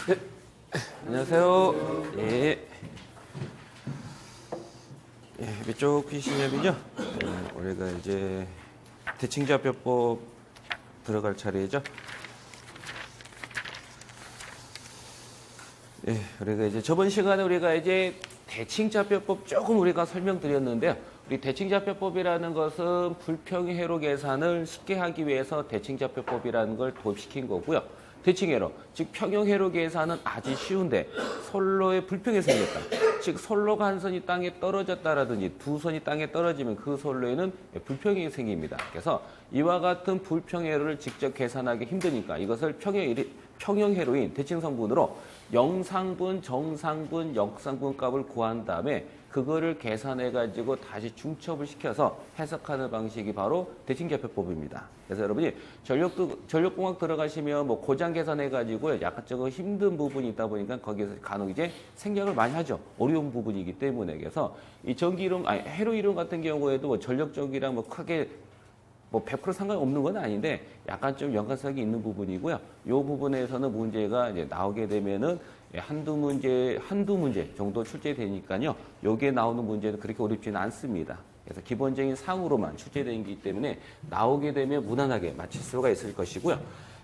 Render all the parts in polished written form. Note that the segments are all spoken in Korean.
네. 안녕하세요. 예. 예, 이쪽 시험이죠. 우리가 이제 대칭좌표법 들어갈 차례죠. 예, 우리가 이제 저번 시간에 우리가 이제 대칭좌표법 조금 우리가 설명드렸는데요. 우리 대칭좌표법이라는 것은 불평행회로 계산을 쉽게 하기 위해서 대칭좌표법이라는 걸 도입시킨 거고요. 대칭회로, 즉 평형회로 계산은 아주 쉬운데 선로에 불평이 생겼다. 즉 선로가 한 선이 땅에 떨어졌다라든지 두 선이 땅에 떨어지면 그 선로에는 불평이 생깁니다. 그래서 이와 같은 불평회로를 직접 계산하기 힘드니까 이것을 평형회로인 대칭성분으로 영상분, 정상분, 역상분 값을 구한 다음에 그거를 계산해가지고 다시 중첩을 시켜서 해석하는 방식이 바로 대칭좌표법입니다. 그래서 여러분이 전력공학 들어가시면 뭐 고장 계산해가지고 약간 조금 힘든 부분이 있다 보니까 거기에서 간혹 이제 생략을 많이 하죠. 어려운 부분이기 때문에. 그래서 이 전기이론, 회로 이론 같은 경우에도 뭐 전력 쪽이랑 뭐 크게 뭐 100% 상관없는 건 아닌데 약간 좀 연관성이 있는 부분이고요. 이 부분에서는 문제가 이제 나오게 되면은 한두 문제 정도 출제되니까요. 여기에 나오는 문제는 그렇게 어렵지는 않습니다. 그래서 기본적인 상으로만 출제되기 때문에 나오게 되면 무난하게 맞출 수가 있을 것이고요.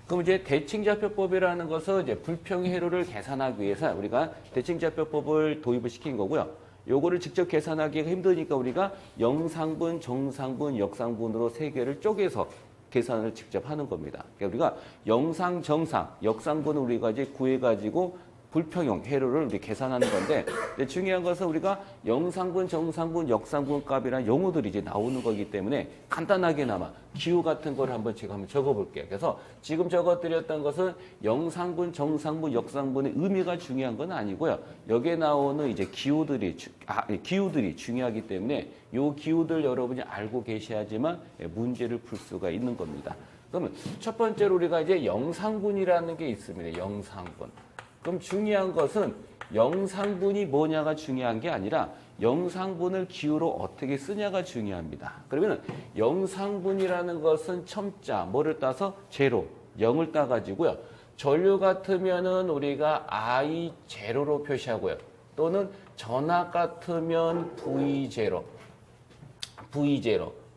그럼 이제 대칭좌표법이라는 것은 이제 불평회로를 계산하기 위해서 우리가 대칭좌표법을 도입을 시킨 거고요. 요거를 직접 계산하기가 힘드니까 우리가 영상분, 정상분, 역상분으로 세 개를 쪼개서 계산을 직접 하는 겁니다. 그러니까 우리가 영상, 정상, 역상분을 우리가 이제 구해가지고 불평형 회로를 우리 계산하는 건데 중요한 것은 우리가 영상분, 정상분, 역상분 값이란 용어들이 이제 나오는 거기 때문에 간단하게나마 기호 같은 걸 제가 한번 적어볼게요. 그래서 지금 적어드렸던 것은 영상분, 정상분, 역상분의 의미가 중요한 건 아니고요. 여기에 나오는 이제 기호들이 중요하기 때문에 이 기호들 여러분이 알고 계셔야지만 문제를 풀 수가 있는 겁니다. 그러면 첫 번째로 우리가 이제 영상분이라는 게 있습니다. 영상분. 그럼 중요한 것은 영상분이 뭐냐가 중요한 게 아니라 영상분을 기호로 어떻게 쓰냐가 중요합니다. 그러면 영상분이라는 것은 첨자, 뭐를 따서? 제로, 0을 따가지고요. 전류 같으면은 우리가 I 제로로 표시하고요. 또는 전압 같으면 V 제로,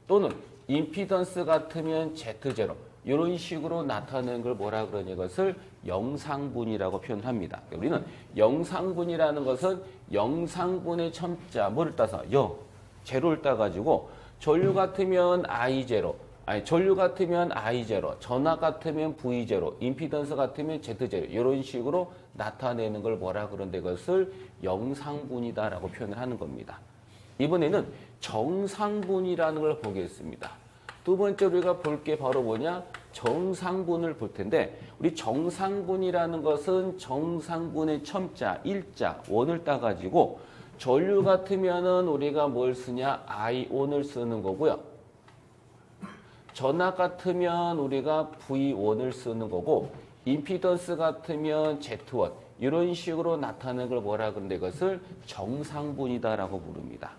또는 임피던스 같으면 Z 제로. 이런 식으로 나타내는 걸 뭐라 그러냐 이것을 영상분이라고 표현을 합니다. 우리는 영상분이라는 것은 영상분의 첨자 뭐를 따서 제로를 따가지고 전류 같으면 전류 같으면 I 제로, 전압 같으면 V 제로, 임피던스 같으면 Z 제로 이런 식으로 나타내는 걸 뭐라 그러는데 이것을 영상분이다라고 표현을 하는 겁니다. 이번에는 정상분이라는 걸 보겠습니다. 두 번째 우리가 볼 게 바로 뭐냐? 정상분을 볼 텐데 우리 정상분이라는 것은 정상분의 첨자, 일자, 원을 따가지고 전류 같으면은 우리가 뭘 쓰냐? I1을 쓰는 거고요. 전압 같으면 우리가 V1을 쓰는 거고 임피던스 같으면 Z1 이런 식으로 나타내는 걸 뭐라 그러는데 이것을 정상분이다라고 부릅니다.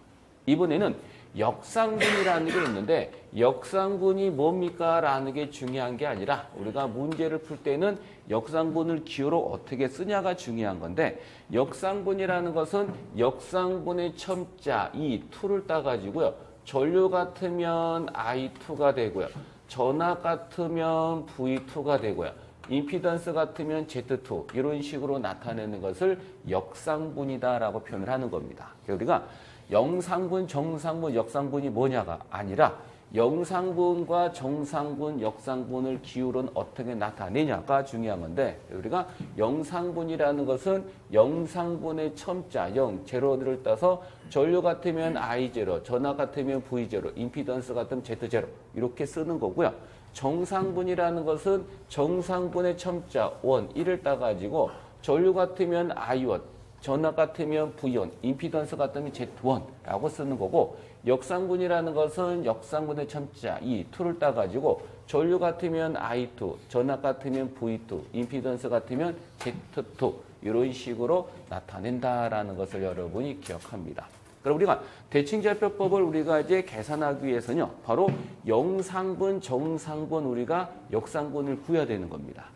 이번에는 역상분이라는 게 있는데 역상분이 뭡니까? 라는 게 중요한 게 아니라 우리가 문제를 풀 때는 역상분을 기호로 어떻게 쓰냐가 중요한 건데 역상분이라는 것은 역상분의 첨자 E2를 따가지고요. 전류 같으면 I2가 되고요. 전압 같으면 V2가 되고요. 임피던스 같으면 Z2 이런 식으로 나타내는 것을 역상분이다라고 표현을 하는 겁니다. 우리가 영상분, 정상분, 역상분이 뭐냐가 아니라 영상분과 정상분, 역상분을 기호로는 어떻게 나타내냐가 중요한 건데 우리가 영상분이라는 것은 영상분의 첨자 0, 제로를 따서 전류 같으면 I0, 전압 같으면 V0, 임피던스 같으면 Z0 이렇게 쓰는 거고요. 정상분이라는 것은 정상분의 첨자 1, 1을 따가지고 전류 같으면 I1, 전압 같으면 V1, 임피던스 같으면 Z1라고 쓰는 거고 역상분이라는 것은 역상분의 첨자 2를 따가지고 전류 같으면 I2, 전압 같으면 V2, 임피던스 같으면 Z2 이런 식으로 나타낸다라는 것을 여러분이 기억합니다. 그럼 우리가 대칭좌표법을 우리가 이제 계산하기 위해서는요. 바로 영상분, 정상분 우리가 역상분을 구해야 되는 겁니다.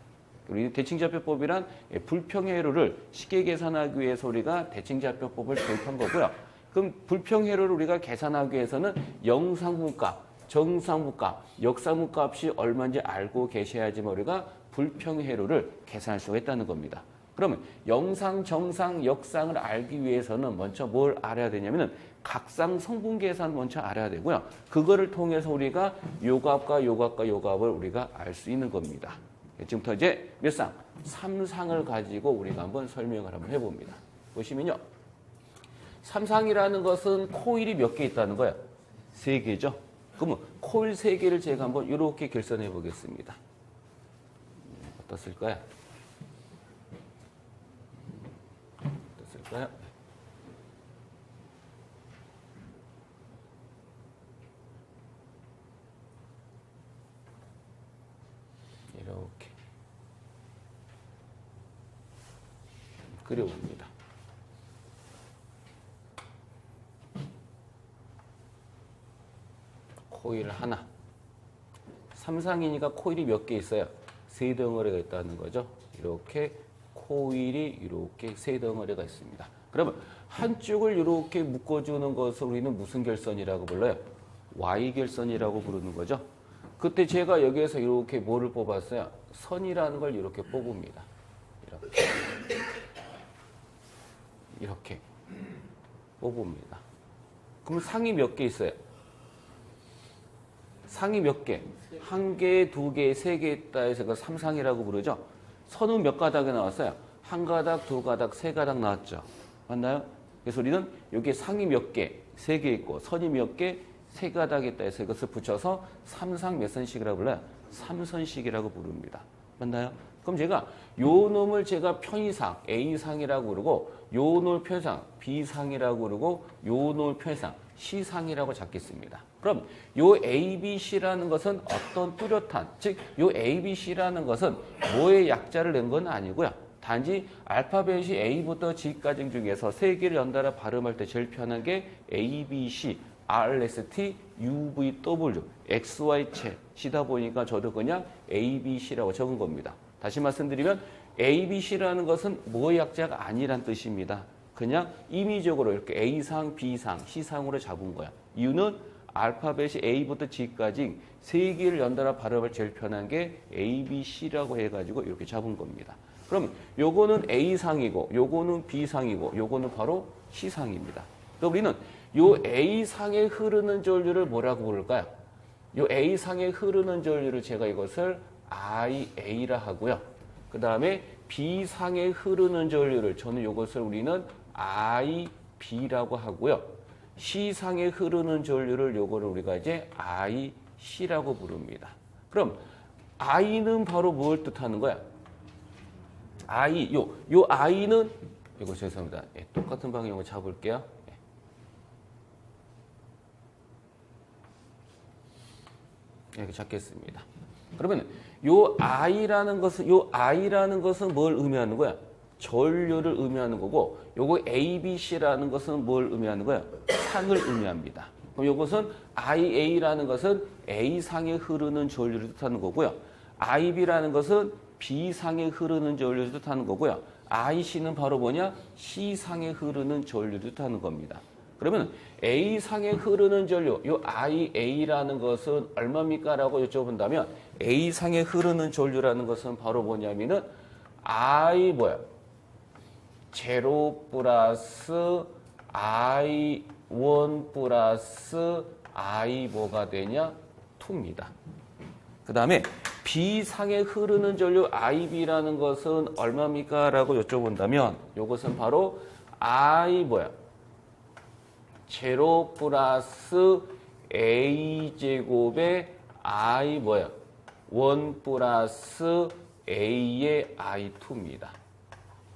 우리 대칭좌표법이란 불평회로를 쉽게 계산하기 위해서 우리가 대칭좌표법을 도입한 거고요. 그럼 불평회로를 우리가 계산하기 위해서는 영상분값, 정상분값, 역상분값이 얼마인지 알고 계셔야지만 우리가 불평회로를 계산할 수가 있다는 겁니다. 그러면 영상, 정상, 역상을 알기 위해서는 먼저 뭘 알아야 되냐면은 각상 성분 계산 먼저 알아야 되고요. 그거를 통해서 우리가 요 값과 요 값과 요 값을 우리가 알 수 있는 겁니다. 지금부터 이제 몇 상? 3상을 가지고 우리가 한번 설명을 한번 해봅니다. 보시면요. 3상이라는 것은 코일이 몇 개 있다는 거예요? 3개죠. 그러면 코일 3개를 제가 한번 이렇게 결선해 보겠습니다. 어떻을까요? 어떻을까요? 이렇게 그려봅니다. 코일 하나. 3상이니까 코일이 몇 개 있어요? 3덩어리가 있다는 거죠. 이렇게 코일이 이렇게 3덩어리가 있습니다. 그러면 한쪽을 이렇게 묶어주는 것을 우리는 무슨 결선이라고 불러요? Y결선이라고 부르는 거죠. 그때 제가 여기에서 이렇게 뭐를 뽑았어요? 선이라는 걸 이렇게 뽑습니다. 이렇게 뽑습니다. 그럼 상이 몇 개 있어요? 상이 몇 개? 1개, 2개, 3개 있다 해서 그 3상이라고 부르죠. 선은 몇 가닥이 나왔어요? 1가닥, 2가닥, 3가닥 나왔죠. 맞나요? 그래서 우리는 여기에 상이 몇 개? 3개 있고 선이 몇 개? 3가닥 있다 해서 이것을 붙여서 3상 몇 선식이라고 불러요? 3선식이라고 부릅니다. 맞나요? 그럼 제가 요 놈을 제가 편의상 A상이라고 그러고 요 놈을 편의상 B상이라고 그러고 요 놈을 편의상 C상이라고 잡겠습니다. 그럼 요 A, B, C라는 것은 어떤 뚜렷한, 즉 요 A, B, C라는 것은 뭐의 약자를 낸 건 아니고요. 단지 알파벳이 A부터 G까지 중에서 3개를 연달아 발음할 때 제일 편한 게 A, B, C, R, S, T, U, V, W, X, Y, Z이다 보니까 저도 그냥 A, B, C라고 적은 겁니다. 다시 말씀드리면 A, B, C라는 것은 뭐의 약자가 아니란 뜻입니다. 그냥 임의적으로 이렇게 A상, B상, C상으로 잡은 거야. 이유는 알파벳이 A부터 G까지 3개를 연달아 발음을 제일 편한 게 A, B, C라고 해가지고 이렇게 잡은 겁니다. 그럼 요거는 A상이고 요거는 B상이고 요거는 바로 C상입니다. 그럼 우리는 요 A상에 흐르는 전류를 뭐라고 부를까요? 요 A상에 흐르는 전류를 제가 이것을 IA라 하고요. 그 다음에 B상에 흐르는 전류를 저는 이것을 우리는 IB라고 하고요. C상에 흐르는 전류를 요거를 우리가 이제 IC라고 부릅니다. 그럼 I는 바로 뭘 뜻하는 거야? 요 I는 이거 죄송합니다. 똑같은 방향으로 잡을게요. 이렇게 잡겠습니다. 그러면 요 I라는 것은 뭘 의미하는 거야? 전류를 의미하는 거고, 요거 ABC라는 것은 뭘 의미하는 거야? 상을 의미합니다. 그럼 요것은 IA라는 것은 A상에 흐르는 전류를 뜻하는 거고요. IB라는 것은 B상에 흐르는 전류를 뜻하는 거고요. IC는 바로 뭐냐? C상에 흐르는 전류를 뜻하는 겁니다. 그러면 A상에 흐르는 전류, 요 IA라는 것은 얼마입니까? 라고 여쭤본다면 A상에 흐르는 전류라는 것은 바로 뭐냐면은 I 뭐야? 제로 플러스 I1 플러스 I 뭐가 되냐? 2입니다. 그 다음에 B상에 흐르는 전류 IB라는 것은 얼마입니까? 라고 여쭤본다면 이것은 바로 I 뭐야? 제로 플러스 A제곱의 I 뭐야? 1 플러스 A의 I2입니다.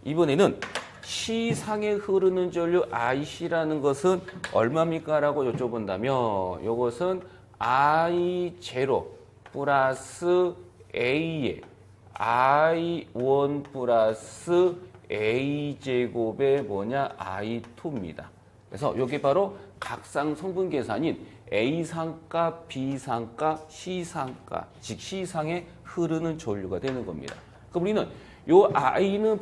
이번에는 C상에 흐르는 전류 IC라는 것은 얼마입니까? 라고 여쭤본다면 이것은 I0 플러스 A의 I1 플러스 A제곱의 뭐냐? I2입니다. 그래서 이게 바로 각상 성분 계산인 A상가, B상가, C상가, 즉 C상에 흐르는 전류가 되는 겁니다. 그럼 우리는 요 i는